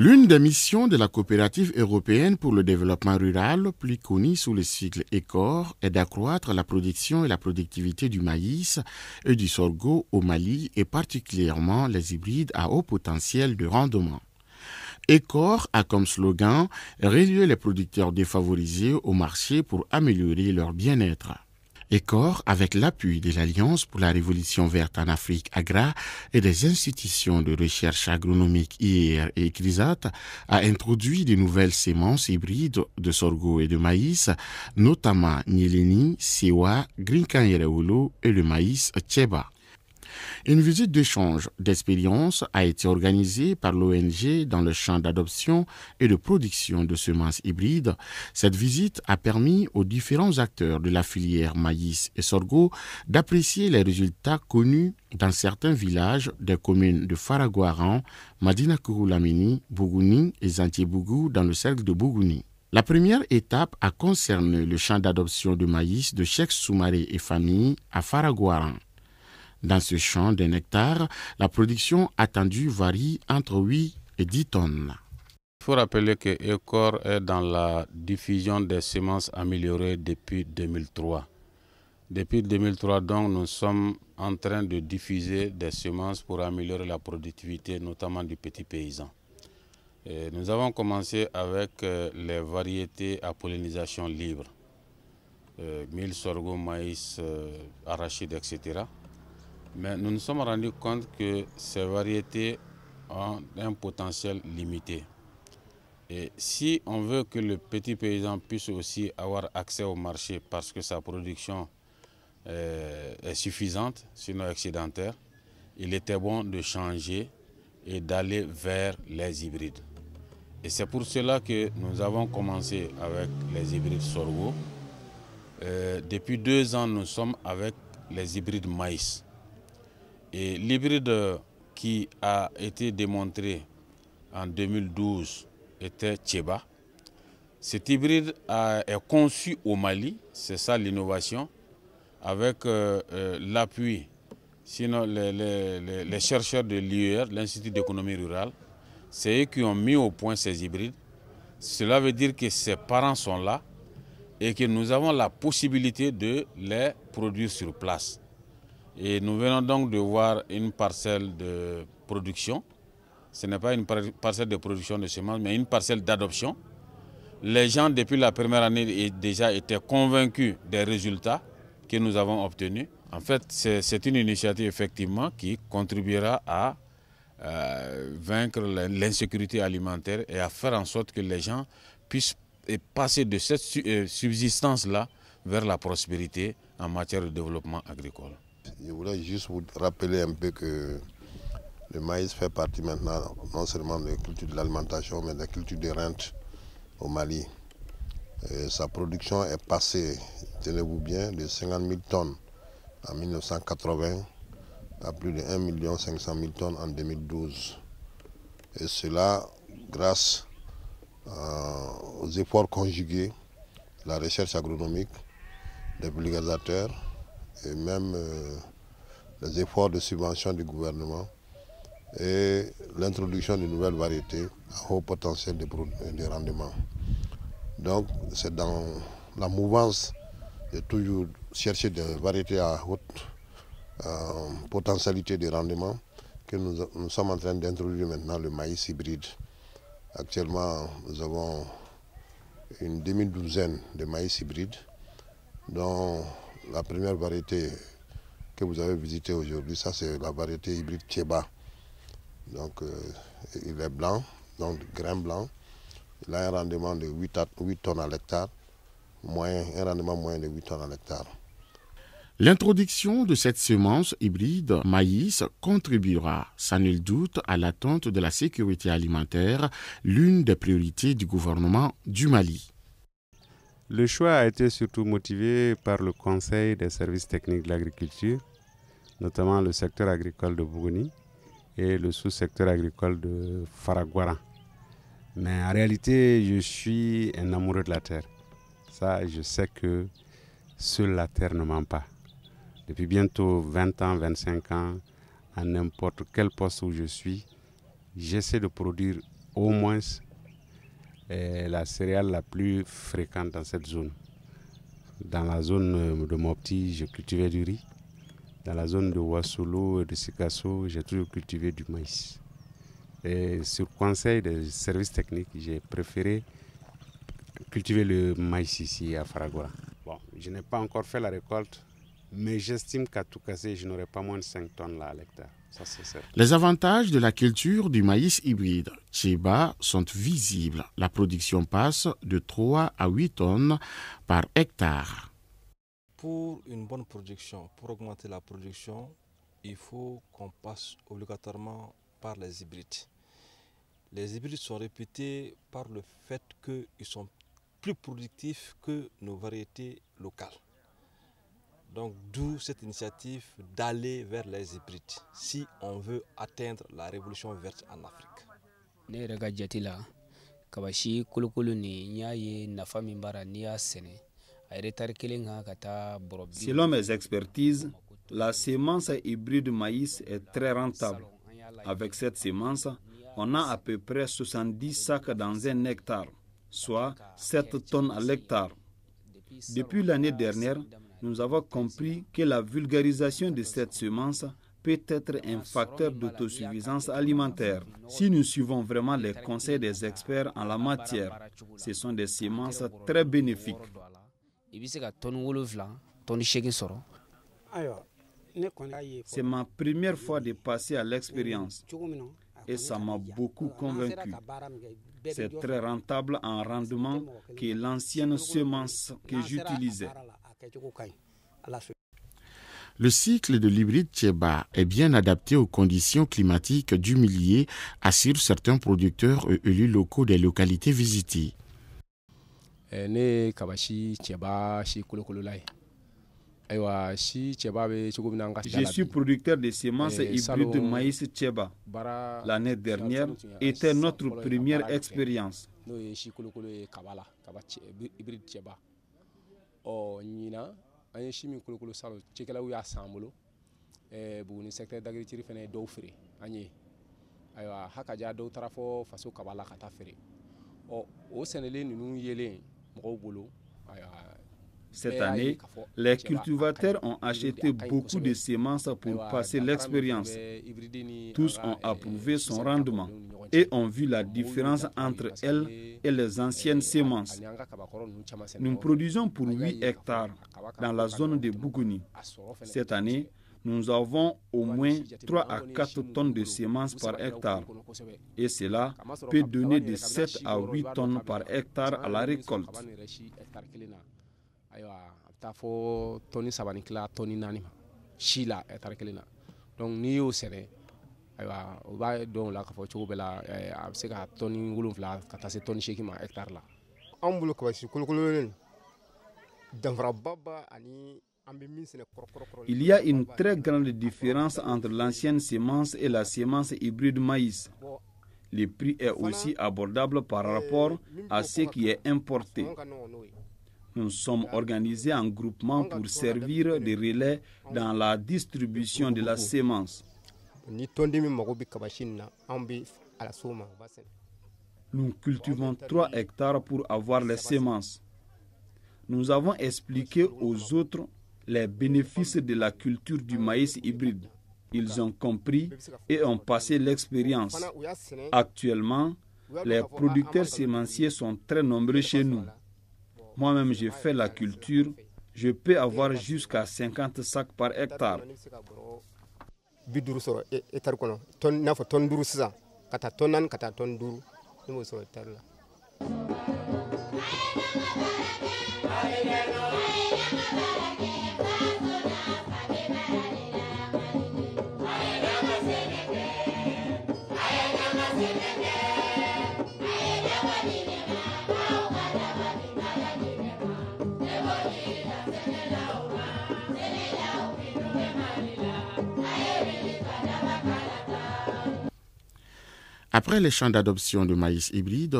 L'une des missions de la coopérative européenne pour le développement rural, plus connue sous le sigle ECOR, est d'accroître la production et la productivité du maïs et du sorgho au Mali et particulièrement les hybrides à haut potentiel de rendement. ECOR a comme slogan « Relier les producteurs défavorisés au marché pour améliorer leur bien-être ». ECOR, avec l'appui de l'Alliance pour la Révolution verte en Afrique AGRA et des institutions de recherche agronomique IER et CRISAT, a introduit de nouvelles semences hybrides de sorgho et de maïs, notamment Nyeleni, Sewa, Grinkanyereolo et le maïs Tcheba. Une visite d'échange d'expérience a été organisée par l'ONG dans le champ d'adoption et de production de semences hybrides. Cette visite a permis aux différents acteurs de la filière maïs et sorgho d'apprécier les résultats connus dans certains villages des communes de Faragouaran, Madinakouroulamini, Bougouni et Zantiebougou dans le cercle de Bougouni. La première étape a concerné le champ d'adoption de maïs de Cheikh Soumaré et famille à Faragouaran. Dans ce champ d'un hectare, la production attendue varie entre 8 et 10 tonnes. Il faut rappeler que ECOR est dans la diffusion des semences améliorées depuis 2003. Depuis 2003, donc, nous sommes en train de diffuser des semences pour améliorer la productivité, notamment du petit paysan. Et nous avons commencé avec les variétés à pollinisation libre, mil, sorgho, maïs, arachide, etc. Mais nous nous sommes rendus compte que ces variétés ont un potentiel limité. Et si on veut que le petit paysan puisse aussi avoir accès au marché parce que sa production est suffisante, sinon excédentaire, il était bon de changer et d'aller vers les hybrides. Et c'est pour cela que nous avons commencé avec les hybrides sorgho. Depuis 2 ans, nous sommes avec les hybrides maïs. Et l'hybride qui a été démontré en 2012 était Tcheba. Cet hybride est conçu au Mali, c'est ça l'innovation, avec l'appui, sinon les chercheurs de l'IER, l'Institut d'économie rurale, c'est eux qui ont mis au point ces hybrides. Cela veut dire que ses parents sont là et que nous avons la possibilité de les produire sur place. Et nous venons donc de voir une parcelle de production. Ce n'est pas une parcelle de production de semences, mais une parcelle d'adoption. Les gens, depuis la première année, déjà étaient convaincus des résultats que nous avons obtenus. En fait, c'est une initiative effectivement qui contribuera à vaincre l'insécurité alimentaire et à faire en sorte que les gens puissent passer de cette subsistance-là vers la prospérité en matière de développement agricole. Je voulais juste vous rappeler un peu que le maïs fait partie maintenant non seulement de la culture de l'alimentation, mais de la culture de rente au Mali. Et sa production est passée, tenez-vous bien, de 50 000 tonnes en 1980 à plus de 1 500 000 tonnes en 2012. Et cela grâce aux efforts conjugués de la recherche agronomique, des vulgarisateurs, et même les efforts de subvention du gouvernement et l'introduction de nouvelles variétés à haut potentiel de rendement. Donc c'est dans la mouvance de toujours chercher des variétés à haute potentialité de rendement que nous sommes en train d'introduire maintenant le maïs hybride. Actuellement, nous avons une demi-douzaine de maïs hybrides, dont la première variété que vous avez visitée aujourd'hui, ça c'est la variété hybride Tcheba. Donc il est blanc, donc grain blanc. Il a un rendement de 8 tonnes à l'hectare, un rendement moyen de 8 tonnes à l'hectare. L'introduction de cette semence hybride maïs contribuera, sans nul doute, à l'atteinte de la sécurité alimentaire, l'une des priorités du gouvernement du Mali. Le choix a été surtout motivé par le Conseil des services techniques de l'agriculture, notamment le secteur agricole de Bougouni et le sous-secteur agricole de Faragouaran. Mais en réalité, je suis un amoureux de la terre. Ça, je sais que seule la terre ne ment pas. Depuis bientôt 20 ans, 25 ans, à n'importe quel poste où je suis, j'essaie de produire au moins la céréale la plus fréquente dans cette zone. Dans la zone de Mopti, j'ai cultivé du riz. Dans la zone de Ouassolo et de Sikasso, j'ai toujours cultivé du maïs. Et sur conseil des services techniques, j'ai préféré cultiver le maïs ici à Faragora. Bon, je n'ai pas encore fait la récolte, mais j'estime qu'à tout casser, je n'aurai pas moins de 5 tonnes là à l'hectare. Ça, c'est certain. Les avantages de la culture du maïs hybride Tcheba sont visibles. La production passe de 3 à 8 tonnes par hectare. Pour une bonne production, pour augmenter la production, il faut qu'on passe obligatoirement par les hybrides. Les hybrides sont réputés par le fait qu'ils sont plus productifs que nos variétés locales. Donc d'où cette initiative d'aller vers les hybrides si on veut atteindre la révolution verte en Afrique. Selon mes expertises, la semence hybride maïs est très rentable. Avec cette semence, on a à peu près 70 sacs dans un hectare, soit 7 tonnes à l'hectare. Depuis l'année dernière, nous avons compris que la vulgarisation de cette semence peut être un facteur d'autosuffisance alimentaire. Si nous suivons vraiment les conseils des experts en la matière, ce sont des semences très bénéfiques. C'est ma première fois de passer à l'expérience et ça m'a beaucoup convaincu. C'est très rentable en rendement que l'ancienne semence que j'utilisais. Le cycle de l'hybride Tcheba est bien adapté aux conditions climatiques du milieu, assurent certains producteurs et élus locaux des localités visitées. Je suis producteur de semences hybrides de maïs Tcheba. L'année dernière était notre première expérience. Cette année, les cultivateurs ont acheté beaucoup de semences pour passer l'expérience. Tous ont approuvé son rendement et ont vu la différence entre elles et les anciennes semences. Nous produisons pour 8 hectares dans la zone de Bougouni. Cette année, nous avons au moins 3 à 4 tonnes de semences par hectare. Et cela peut donner de 7 à 8 tonnes par hectare à la récolte. Il y a une très grande différence entre l'ancienne semence et la semence hybride maïs. Le prix est aussi abordable par rapport à ce qui est importé. Nous sommes organisés en groupement pour servir de relais dans la distribution de la semence. Nous cultivons 3 hectares pour avoir les semences. Nous avons expliqué aux autres les bénéfices de la culture du maïs hybride. Ils ont compris et ont passé l'expérience. Actuellement, les producteurs sémenciers sont très nombreux chez nous. Moi-même, j'ai fait la culture. Je peux avoir jusqu'à 50 sacs par hectare. Après les champs d'adoption de maïs hybride,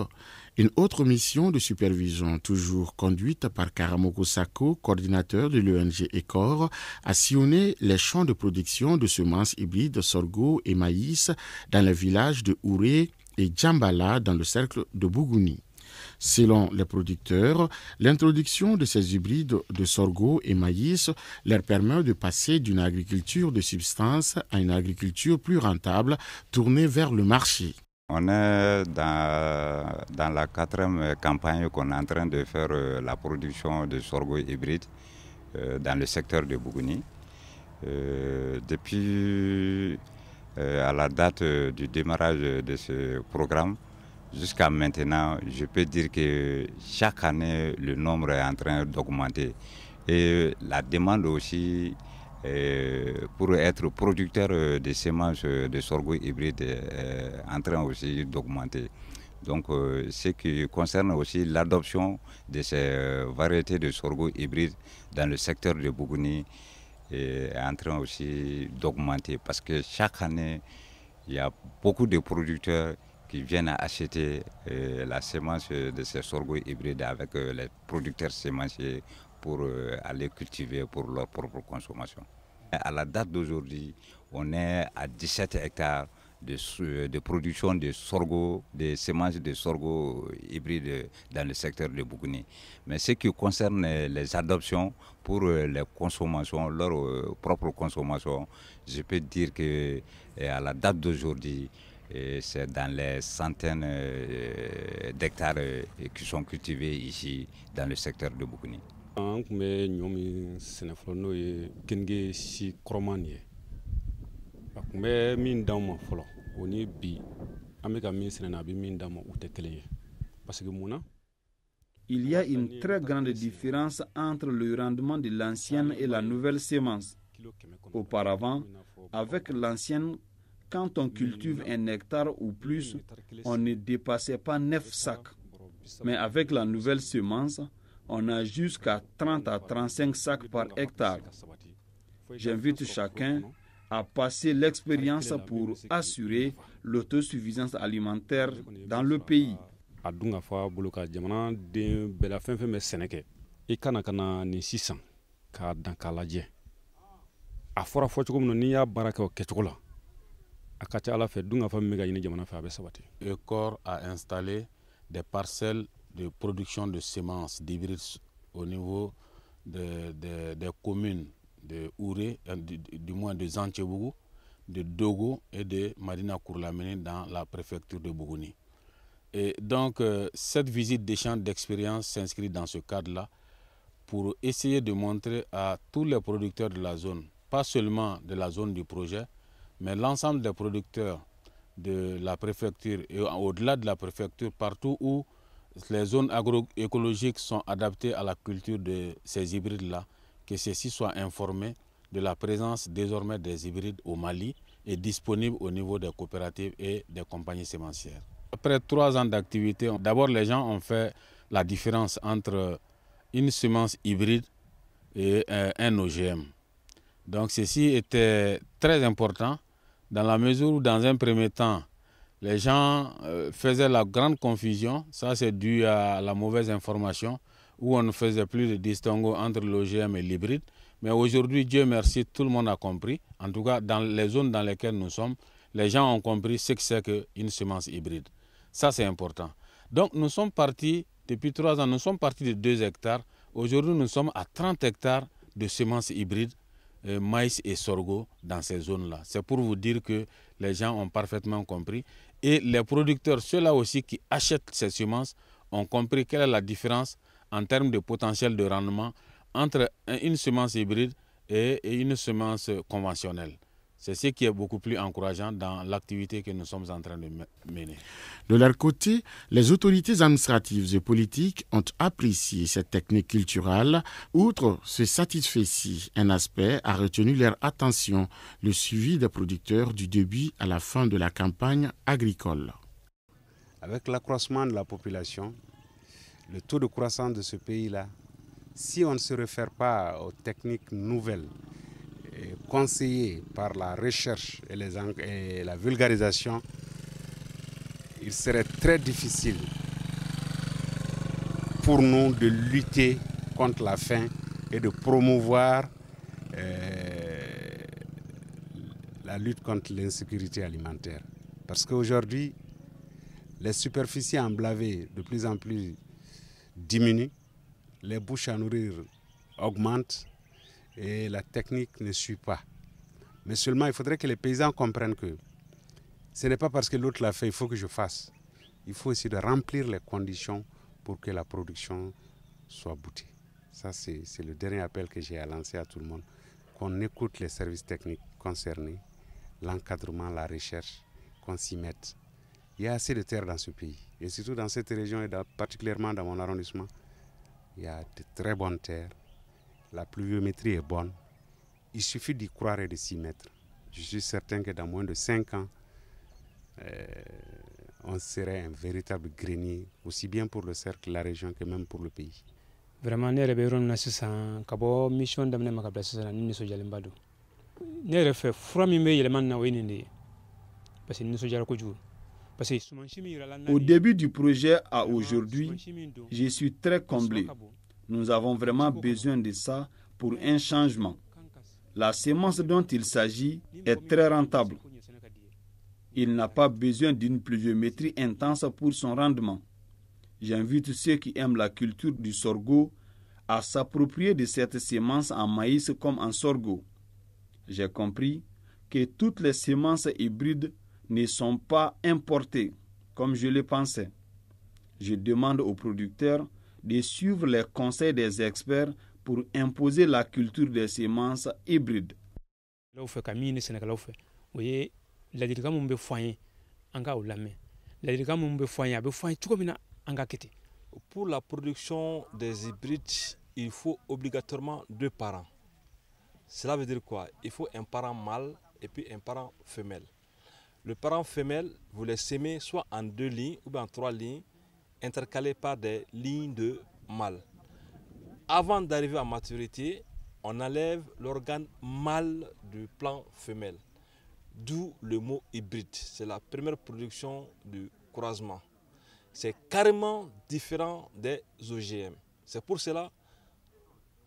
une autre mission de supervision, toujours conduite par Karamoko Sako, coordinateur de l'ONG ECOR, a sillonné les champs de production de semences hybrides sorgho et maïs dans le village de Ouré et Djambala dans le cercle de Bougouni. Selon les producteurs, l'introduction de ces hybrides de sorgho et maïs leur permet de passer d'une agriculture de subsistance à une agriculture plus rentable, tournée vers le marché. On est dans la 4e campagne qu'on est en train de faire la production de sorgho hybride dans le secteur de Bougouni. Depuis à la date du démarrage de ce programme, jusqu'à maintenant, je peux dire que chaque année, le nombre est en train d'augmenter. Et la demande aussi pour être producteur de semences de sorgho hybride est en train aussi d'augmenter. Donc, ce qui concerne aussi l'adoption de ces variétés de sorgho hybride dans le secteur de Bougouni est en train aussi d'augmenter parce que chaque année, il y a beaucoup de producteurs qui viennent à acheter la semence de ces sorgho hybrides avec les producteurs sémenciers pour aller cultiver pour leur propre consommation. À la date d'aujourd'hui, on est à 17 hectares de production de sorgho, de semences de sorgho hybrides dans le secteur de Bougouni. Mais ce qui concerne les adoptions pour les consommations, leur propre consommation, je peux dire qu'à la date d'aujourd'hui, c'est dans les centaines d'hectares qui sont cultivés ici dans le secteur de Bougouni. Il y a une très grande différence entre le rendement de l'ancienne et la nouvelle semence. Auparavant, avec l'ancienne, quand on cultive 1 hectare ou plus, on ne dépassait pas 9 sacs. Mais avec la nouvelle semence, on a jusqu'à 30 à 35 sacs par hectare. J'invite chacun à passer l'expérience pour assurer l'autosuffisance alimentaire dans le pays. ECOR a installé des parcelles de production de semences d'hybrides au niveau des communes de Ouré, du moins de Zantchebougou, de Dogo et de Madina Kourlamene dans la préfecture de Bougouni. Et donc, cette visite des champs d'expérience s'inscrit dans ce cadre-là pour essayer de montrer à tous les producteurs de la zone, pas seulement de la zone du projet, mais l'ensemble des producteurs de la préfecture et au-delà de la préfecture, partout où les zones agroécologiques sont adaptées à la culture de ces hybrides-là, que ceux-ci soient informés de la présence désormais des hybrides au Mali et disponibles au niveau des coopératives et des compagnies sémencières. Après 3 ans d'activité, d'abord les gens ont fait la différence entre une semence hybride et un OGM. Donc ceci était très important dans la mesure où dans un premier temps, les gens faisaient la grande confusion. Ça c'est dû à la mauvaise information où on ne faisait plus de distinguo entre l'OGM et l'hybride. Mais aujourd'hui, Dieu merci, tout le monde a compris. En tout cas, dans les zones dans lesquelles nous sommes, les gens ont compris ce que c'est qu'une semence hybride. Ça, c'est important. Donc, nous sommes partis, depuis 3 ans, nous sommes partis de 2 hectares. Aujourd'hui, nous sommes à 30 hectares de semences hybrides, maïs et sorgho dans ces zones-là. C'est pour vous dire que les gens ont parfaitement compris. Et les producteurs, ceux-là aussi qui achètent ces semences, ont compris quelle est la différence en termes de potentiel de rendement entre une semence hybride et une semence conventionnelle. C'est ce qui est beaucoup plus encourageant dans l'activité que nous sommes en train de mener. De leur côté, les autorités administratives et politiques ont apprécié cette technique culturelle. Outre ce satisfait-ci, un aspect a retenu leur attention, le suivi des producteurs du début à la fin de la campagne agricole. Avec l'accroissement de la population, le taux de croissance de ce pays-là, si on ne se réfère pas aux techniques nouvelles conseillées par la recherche et la vulgarisation, il serait très difficile pour nous de lutter contre la faim et de promouvoir la lutte contre l'insécurité alimentaire. Parce qu'aujourd'hui, Les superficies emblavées de plus en plus diminuent, les bouches à nourrir augmentent et la technique ne suit pas. Mais seulement, il faudrait que les paysans comprennent que ce n'est pas parce que l'autre l'a fait, il faut que je fasse. Il faut essayer de remplir les conditions pour que la production soit boutée. Ça, c'est le dernier appel que j'ai à lancer à tout le monde. Qu'on écoute les services techniques concernés, l'encadrement, la recherche, qu'on s'y mette. Il y a assez de terre dans ce pays. Et surtout dans cette région, et particulièrement dans mon arrondissement, il y a de très bonnes terres. La pluviométrie est bonne. Il suffit d'y croire et de s'y mettre. Je suis certain que dans moins de 5 ans, on serait un véritable grenier, aussi bien pour le cercle, la région, que même pour le pays. Vraiment, nous avons une mission de Au début du projet à aujourd'hui, je suis très comblé. Nous avons vraiment besoin de ça pour un changement. La semence dont il s'agit est très rentable. Il n'a pas besoin d'une pluviométrie intense pour son rendement. J'invite ceux qui aiment la culture du sorgho à s'approprier de cette semence en maïs comme en sorgho. J'ai compris que toutes les semences hybrides ne sont pas importées, comme je le pensais. Je demande aux producteurs de suivre les conseils des experts pour imposer la culture des semences hybrides. Pour la production des hybrides, il faut obligatoirement 2 parents. Cela veut dire quoi? Il faut un parent mâle et puis un parent femelle. Le parent femelle, vous les sémez soit en 2 lignes ou bien en 3 lignes, intercalées par des lignes de mâles. Avant d'arriver à maturité, on enlève l'organe mâle du plant femelle. D'où le mot hybride. C'est la première production du croisement. C'est carrément différent des OGM. C'est pour cela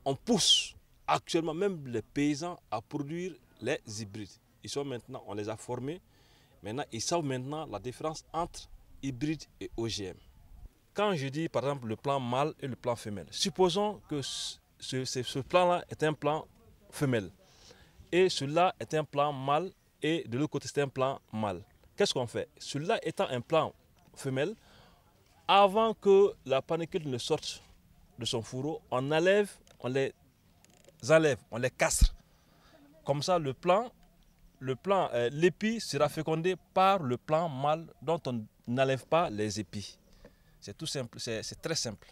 qu'on pousse actuellement même les paysans à produire les hybrides. Ils sont maintenant, on les a formés. Maintenant, ils savent maintenant la différence entre hybride et OGM. Quand je dis par exemple le plant mâle et le plant femelle, supposons que ce plant-là est un plant femelle et celui-là est un plant mâle et de l'autre côté c'est un plant mâle. Qu'est-ce qu'on fait? Celui-là étant un plant femelle, avant que la panicule ne sorte de son fourreau, on les enlève, on les castre. Comme ça l'épi sera fécondé par le plant mâle dont on n'enlève pas les épis. C'est tout simple, c'est très simple.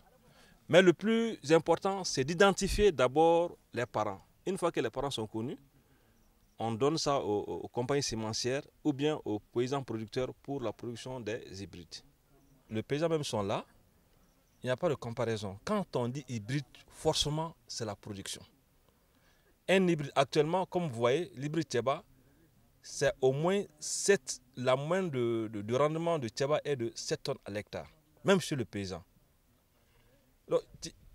Mais le plus important, c'est d'identifier d'abord les parents. Une fois que les parents sont connus, on donne ça aux compagnies sémencières ou bien aux paysans producteurs pour la production des hybrides. Les paysans même sont là, il n'y a pas de comparaison. Quand on dit hybride, forcément, c'est la production. Un hybride, actuellement, comme vous voyez, l'hybride Tcheba, c'est au moins 7, la moyenne de rendement de Tcheba est de 7 tonnes à l'hectare, même chez le paysan.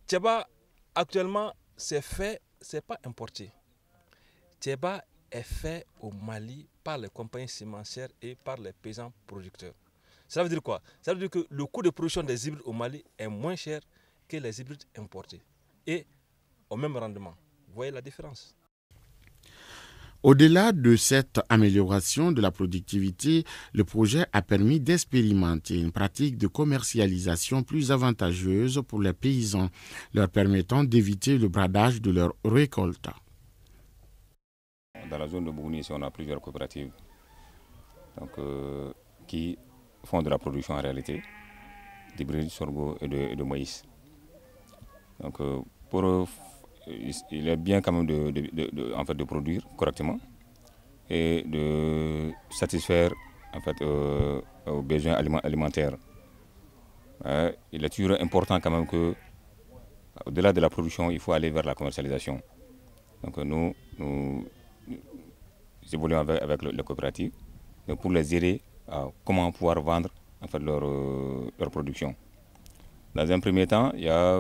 Tcheba, actuellement, c'est fait, c'est pas importé. Tcheba est fait au Mali par les compagnies sémencières et par les paysans producteurs. Ça veut dire quoi? Ça veut dire que le coût de production des hybrides au Mali est moins cher que les hybrides importés et au même rendement. Vous voyez la différence? Au-delà de cette amélioration de la productivité, le projet a permis d'expérimenter une pratique de commercialisation plus avantageuse pour les paysans, leur permettant d'éviter le bradage de leurs récoltes. Dans la zone de Bougouni, on a plusieurs coopératives qui font de la production en réalité, d'hybrides, sorgho et de maïs. Donc, il est bien quand même de produire correctement et de satisfaire en fait, aux besoins alimentaires. Il est toujours important quand même que, au-delà de la production, il faut aller vers la commercialisation. Donc nous évoluons avec les coopératives pour les aider à comment pouvoir vendre en fait, leur production. Dans un premier temps, il y a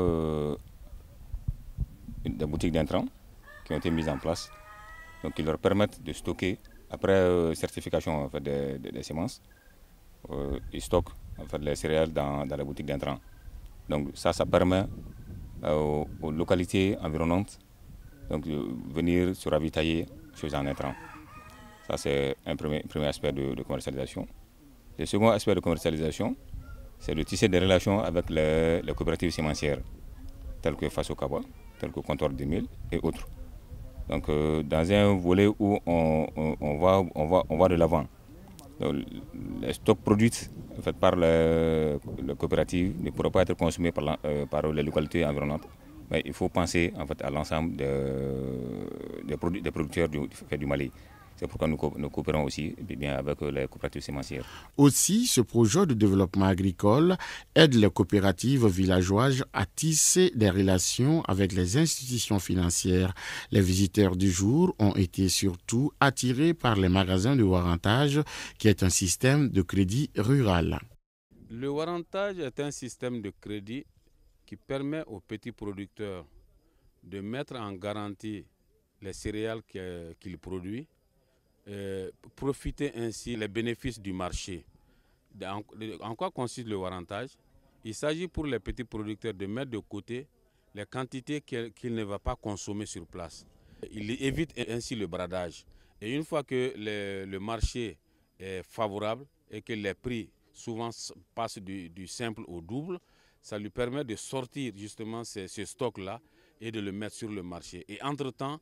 des boutiques d'intrants qui ont été mises en place, donc qui leur permettent de stocker, après certification en fait, des semences, ils stockent en fait, les céréales dans la boutique d'intrants. Donc ça permet aux localités environnantes donc, de venir se ravitailler chez un intrant. Ça, c'est un premier aspect de commercialisation. Le second aspect de commercialisation, c'est de tisser des relations avec les coopératives sémencières, telles que Faso Kaba, telles que Comptoir 2000 et autres. Donc, dans un volet où on va de l'avant, les stocks produits en fait, par les coopératives ne pourront pas être consommés par les localités environnantes. Mais il faut penser en fait, à l'ensemble des producteurs du Mali. C'est pourquoi nous coopérons aussi bien avec les coopératives sémencières. Aussi, ce projet de développement agricole aide les coopératives villageoises à tisser des relations avec les institutions financières. Les visiteurs du jour ont été surtout attirés par les magasins de Warantage, qui est un système de crédit rural. Le Warantage est un système de crédit qui permet aux petits producteurs de mettre en garantie les céréales qu'ils produisent, profiter ainsi des bénéfices du marché. En quoi consiste le Warantage? Il s'agit pour les petits producteurs de mettre de côté les quantités qu'ils ne vont pas consommer sur place. Il évite ainsi le bradage. Et une fois que le marché est favorable et que les prix souvent passent du simple au double, ça lui permet de sortir justement ce stock-là et de le mettre sur le marché. Et entre-temps,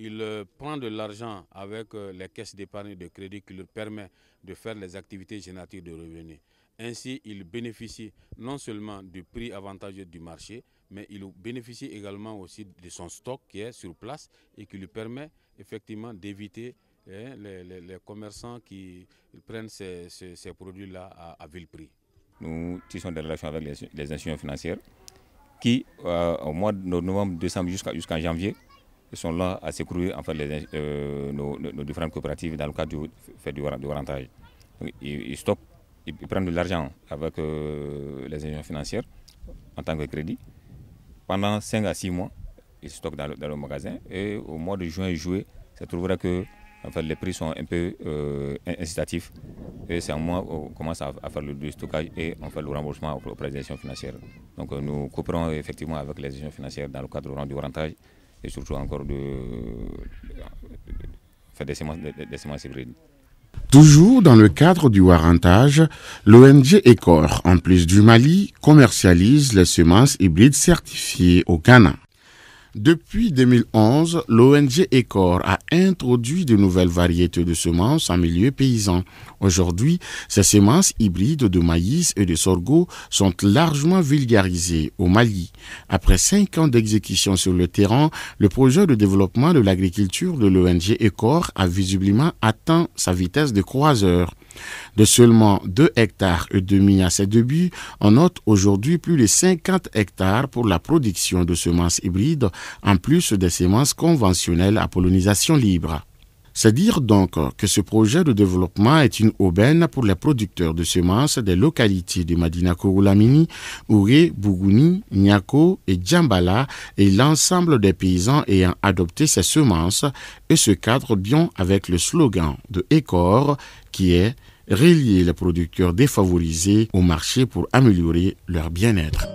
il prend de l'argent avec les caisses d'épargne de crédit qui lui permet de faire les activités génératives de revenus. Ainsi, il bénéficie non seulement du prix avantageux du marché, mais il bénéficie également aussi de son stock qui est sur place et qui lui permet effectivement d'éviter les commerçants qui prennent ces produits-là à vil prix. Nous tissons des relations avec les institutions financières qui, au mois de novembre, décembre jusqu'en janvier, sont là à secourir en fait, nos différentes coopératives dans le cadre du Warantage. Ils stockent, ils prennent de l'argent avec les institutions financières en tant que crédit. Pendant 5 à 6 mois, ils stockent dans le magasin et au mois de juin et juillet, ça trouvera que en fait, les prix sont un peu incitatifs et c'est un mois où on commence à faire le stockage et on fait le remboursement auprès des institutions financières. Donc nous coopérons effectivement avec les institutions financières dans le cadre du Warantage et surtout encore de faire des semences hybrides. Toujours dans le cadre du Warantage, l'ONG ECOR, en plus du Mali, commercialise les semences hybrides certifiées au Ghana. Depuis 2011, l'ONG ECOR a introduit de nouvelles variétés de semences en milieu paysan. Aujourd'hui, ces semences hybrides de maïs et de sorgho sont largement vulgarisées au Mali. Après 5 ans d'exécution sur le terrain, le projet de développement de l'agriculture de l'ONG ECOR a visiblement atteint sa vitesse de croiseur. De seulement 2,5 hectares à ses débuts, on note aujourd'hui plus de 50 hectares pour la production de semences hybrides, en plus des semences conventionnelles à pollinisation libre. C'est dire donc que ce projet de développement est une aubaine pour les producteurs de semences des localités de Madina Kouroulamini, Ouré, Bougouni, Niako et Djambala et l'ensemble des paysans ayant adopté ces semences et se cadre bien avec le slogan de ECOR qui est « Relier les producteurs défavorisés au marché pour améliorer leur bien-être ».